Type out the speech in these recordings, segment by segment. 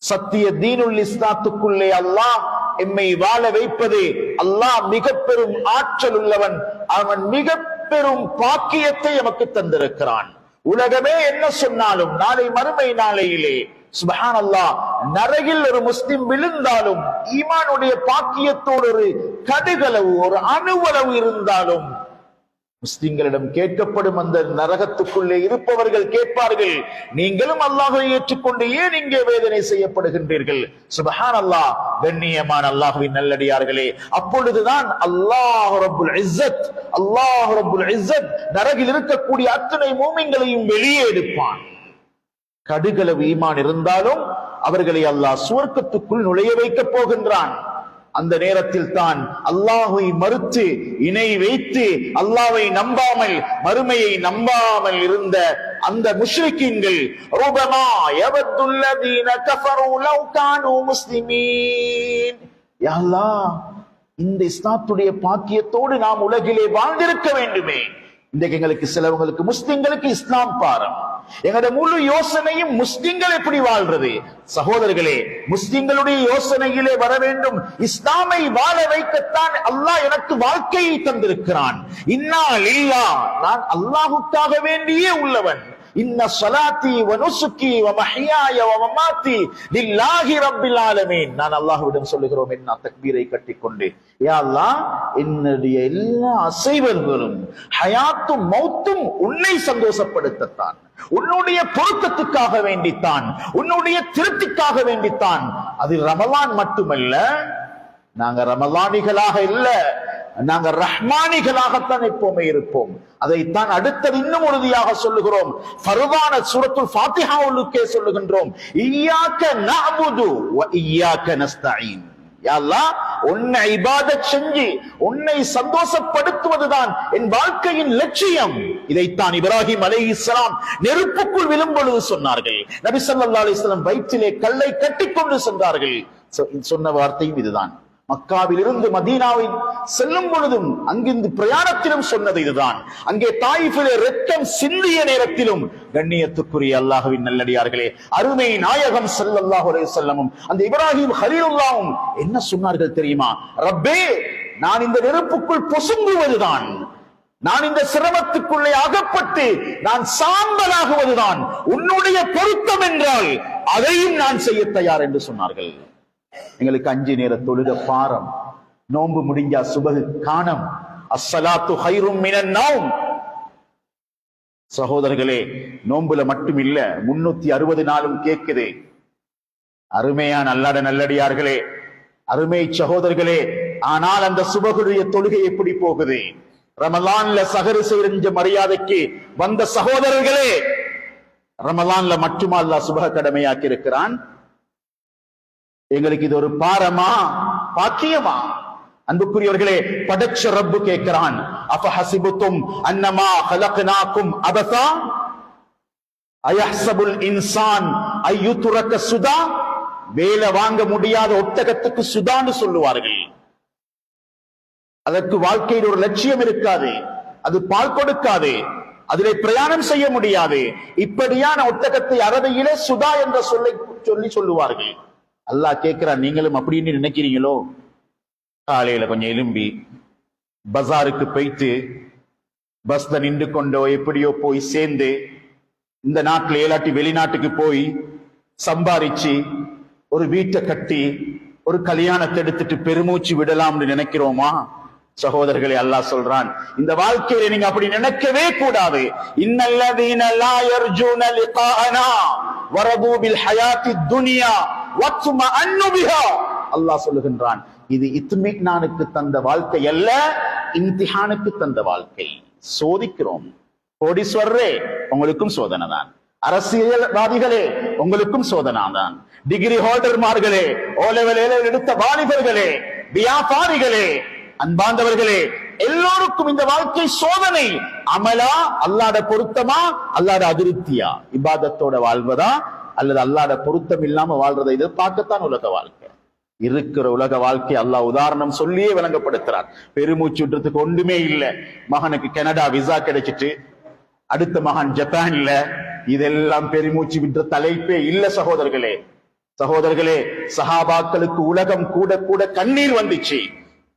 சத்திய தீனுல் இஸ்லாத்துக்குள்ளே அல்லாஹ் எம்மை வாழ வைப்பது. அல்லாஹ் மிக பெரும் ஆற்றல் உள்ளவன். அவன் மிக பெரும் பாக்கியத்தை நமக்கு தந்திருக்கிறான். உலகமே என்ன சொன்னாலும் நாளை மறுமை நாளையிலே சுப்ஹானல்லாஹ் நரகில் ஒரு முஸ்லிம் விழுந்தாலும் ஈமானுடைய பாக்கியத்தோடு ஒரு கடுகளவு ஒரு அணுவளவு இருந்தாலும் முஸ்லிம்களிடம் கேட்கப்படும். அந்த நரகத்துக்குள்ளே இருப்பவர்கள் கேட்பார்கள், நீங்களும் அல்லாஹ்வை ஏற்றுக்கொண்டு ஏன் இங்கே வேதனை செய்யப்படுகின்றீர்கள்? சுப்ஹானல்லாஹ், கண்ணியமான அல்லாஹ்வின் நல்லடியார்களே, அப்பொழுதுதான் அல்லாஹ் ரப்புல் இஸ்ஸத் நரகில் இருக்கக்கூடிய அத்தனை மூமின்களையும் வெளியே எடுப்பான். கடுகளவு ஈமான் இருந்தாலும் அவர்களை அல்லாஹ் சுவர்க்கத்துக்குள் நுழைய வைக்கப் போகின்றான். அந்த நேரத்தில் தான் அல்லாஹ்வை மறுத்து இணை வைத்து அல்லாஹ்வை நம்பாமல் மறுமையை நம்பாமல் இருந்த அந்த முஷ்ரிக்கீன்கள் ரூபமா யவத்துல்லதீன கஃபரு லவ் கானூ முஸ்லிமீன், யா அல்லாஹ் இந்த இஸ்லாத்துடைய பாக்கியத்தோடு நாம் உலகிலே வாழ்ந்திருக்க வேண்டுமே. இன்றைக்கு எங்களுக்கு சிலவங்களுக்கு முஸ்லிம்களுக்கு இஸ்லாம் பாரம். எங்களோட முழு யோசனையும் முஸ்லிம்கள் எப்படி வாழ்றது. சகோதரர்களே, முஸ்லிம்களுடைய யோசனையிலே வர வேண்டும். இஸ்லாமை வாழ வைக்கத்தான் அல்லாஹ் எனக்கு வாழ்க்கையை தந்திருக்கிறான். இன்னா லில்லாஹ், நான் அல்லாஹுக்காக வேண்டியே உள்ளவன். இன்ன ஸலாத்தி வ நுசுகி வ மஹ்யாய வ மமாத்தி லில்லாஹி ரப்பில் ஆலமீன். நான் அல்லாஹ்விடம் சொல்லுகிறோம் என்ன தக்பீரை கட்டிக்கொண்டு, யா அல்லாஹ் என்னுடைய எல்லா அசைவர்களும் ஹயாத்தும் மௌத்தும் உன்னை சந்தோஷப்படுத்தத்தான், உன்னுடைய பொருத்தத்துக்காக வேண்டித்தான், உன்னுடைய திருப்திக்காக வேண்டித்தான். அது ரமலான் மட்டுமல்ல, நாங்க ரமலானிகளாக இல்ல, நாங்க ரஹ்மானிகளாகத்தான் எப்பவுமே இருப்போம். அதைத்தான் அடுத்தது இன்னும் உறுதியாக சொல்லுகிறோம். ஃபர்தான சூரத்துல் ஃபாத்திஹாவுக்கே சொல்லுகின்றோம், இய்யாக நஅபுது வ இய்யாக நஸ்தஈன். யா அல்லாஹ், உன்னை இபாதத் செஞ்சு உன்னை சந்தோஷப்படுத்துவதுதான் என் வாழ்க்கையின் லட்சியம். இதைத்தான் இப்ராஹிம் அலைஹிஸ்ஸலாம் நெருப்புக்குள் விழும் பொழுது சொன்னார்கள். நபி ஸல்லல்லாஹு அலைஹி வஸல்லம் வயிற்றிலே கல்லை கட்டிக்கொண்டு சென்றார்கள். சொன்ன வார்த்தையும் இதுதான். மக்காவில் இருந்து மதீனாவில் செல்லும் பொழுதும் அங்கிருந்து பிரயாணத்திலும் சொன்னது இதுதான். அங்கே தாயிஃபிலே இரத்தம் சிந்திய நேரத்திலும் கண்ணியத்துக்குரிய அல்லாஹ்வின் நல்லடியார்களே, அருமை நாயகம் ஸல்லல்லாஹு அலைஹி வஸல்லம் அந்த இப்ராஹிம் கலீலுல்லாஹும் என்ன சொன்னார்கள் தெரியுமா? ரப்பே, நான் இந்த நெருப்புக்குள் பொசுங்குவதுதான், நான் இந்த சிரமத்துக்குள்ளே அகப்பட்டு நான் சாம்பலாகுவதுதான் உன்னுடைய பொருத்தம் என்றால் அதையும் நான் செய்ய தயார் என்று சொன்னார்கள். எங்களுக்கு 5 நேர தொழுக பாரம், நோன்பு முடிஞ்சா சுபஹ் காணம், அஸ்ஸலாத்து கைரும் மினன் நௌம். சகோதரர்களே, நோன்புல மட்டும் இல்ல, 360 நாளும் கேட்குது. அருமையான அல்லாஹ்வுடைய நல்லடியார்களே, அருமை சகோதரர்களே, ஆனால் அந்த சுபஹுடைய தொழுகை எப்படி போகுது? ரமலான்ல சஹர் செய்த மரியாதைக்கு வந்த சகோதரர்களே, ரமலான்ல மட்டுமா அல்லாஹ் சுபஹ கடமையாக்கி இருக்கிறான்? எங்களுக்கு இது ஒரு பாரமா பாக்கியமா? அன்புக்குரியவர்களே, படைச்ச ரப்பு கேட்கிறான், அஃபஹஸிபுதும் அன்னமா ஹலக்னாகும் அபஸா அயஹ்ஸபுல் இன்சான் அய்யுத்ரக சுதா. வேலை வாங்க முடியாத ஒட்டகத்துக்கு சுதான்னு சொல்லுவார்கள். அதற்கு வாழ்க்கையில் ஒரு லட்சியம் இருக்காது, அது பால் கொடுக்காது, அதிலே பிரயாணம் செய்ய முடியாது. இப்படியான ஒட்டகத்தை அரபியிலே சுதா என்ற சொல்லி சொல்லுவார்கள். அல்லாஹ் கேட்கிறான், நீங்களும் அப்படின்னு நினைக்கிறீங்களோ? காலையில கொஞ்சம் எலும்பி பஜாருக்கு போயிட்டு பஸ்ல நின்று கொண்டோ எப்படியோ போய் சேர்ந்து இந்த நாட்டுல ஏலாட்டி வெளிநாட்டுக்கு போய் சம்பாரிச்சு ஒரு வீட்டை கட்டி ஒரு கல்யாணத்தை எடுத்துட்டு பெருமூச்சு விடலாம்னு நினைக்கிறோமா? சகோதரர்களே, அல்லாஹ் சொல்றான், இந்த வாழ்க்கையில நீங்க அப்படி நினைக்கவே கூடாது. இன்னல்லதீன லா யர்ஜூன லிகாஅனா வரது பில் ஹயாத்தித் துன்யா வத்மஅன்னு பிஹா. அல்லாஹ் சொல்லுகின்றான், இது இத்மினானுக்கு தந்த வாழ்க்கை அல்ல, இம்திஹானுக்கு தந்த வாழ்க்கை. சோதிக்கிறோம். கோடீஸ்வரரே, உங்களுக்கும் சோதனை தான். அரசியல்வாதிகளே, உங்களுக்கும் சோதனை தான். டிகிரி ஹோல்டர்மார்களே, ஓ லெவல் எடுத்த வாலிபர்களே, வியாபாரிகளே, அன்பாந்தவர்களே, எல்லோருக்கும் இந்த வாழ்க்கை சோதனை. அமலா, அல்லாஹ்வுடைய பொருத்தமா, அல்லாஹ்வுடைய அதிருப்தியா? இபாதத்தோட வாழ்வதா அல்லது அல்லாஹ்வுடைய பொருத்தம் இல்லாம வாழ்றதை எதிர்பார்க்கத்தான் உலக வாழ்க்கை. இருக்கிற உலக வாழ்க்கை அல்லாஹ் உதாரணம் சொல்லியே விளங்கப்படுத்துறார். பெருமூச்சு விட்டுறதுக்கு ஒன்றுமே இல்லை. மகனுக்கு கனடா விசா கிடைச்சிட்டு அடுத்த மகன் ஜப்பான்ல, இதெல்லாம் பெருமூச்சு விட்டுற தலைப்பே இல்ல சகோதரர்களே. சகோதரர்களே, சஹாபாக்களுக்கு உலகம் கூட கூட கண்ணீர் வந்துச்சு.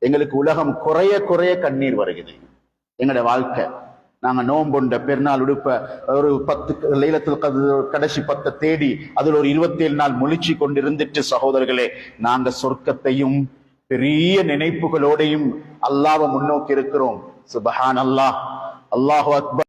எங்களுக்கு உலகம் குறைய குறைய கண்ணீர் வருகிறது. எங்களோட வாழ்க்கை, நாங்க நோம்புண்ட பெருநாள் உடுப்ப ஒரு 10 லைலத்துல் கத்ர் கடைசி 10 தேடி அதுல ஒரு 27 நாள் முழிச்சு கொண்டிருந்துட்டு சகோதரர்களே, நாங்க சொர்க்கத்தையும் பெரிய நினைப்புகளோடையும் அல்லாஹ்வை முன்னோக்கி இருக்கிறோம். சுப்ஹானல்லாஹ், அல்லாஹு அக்பர்.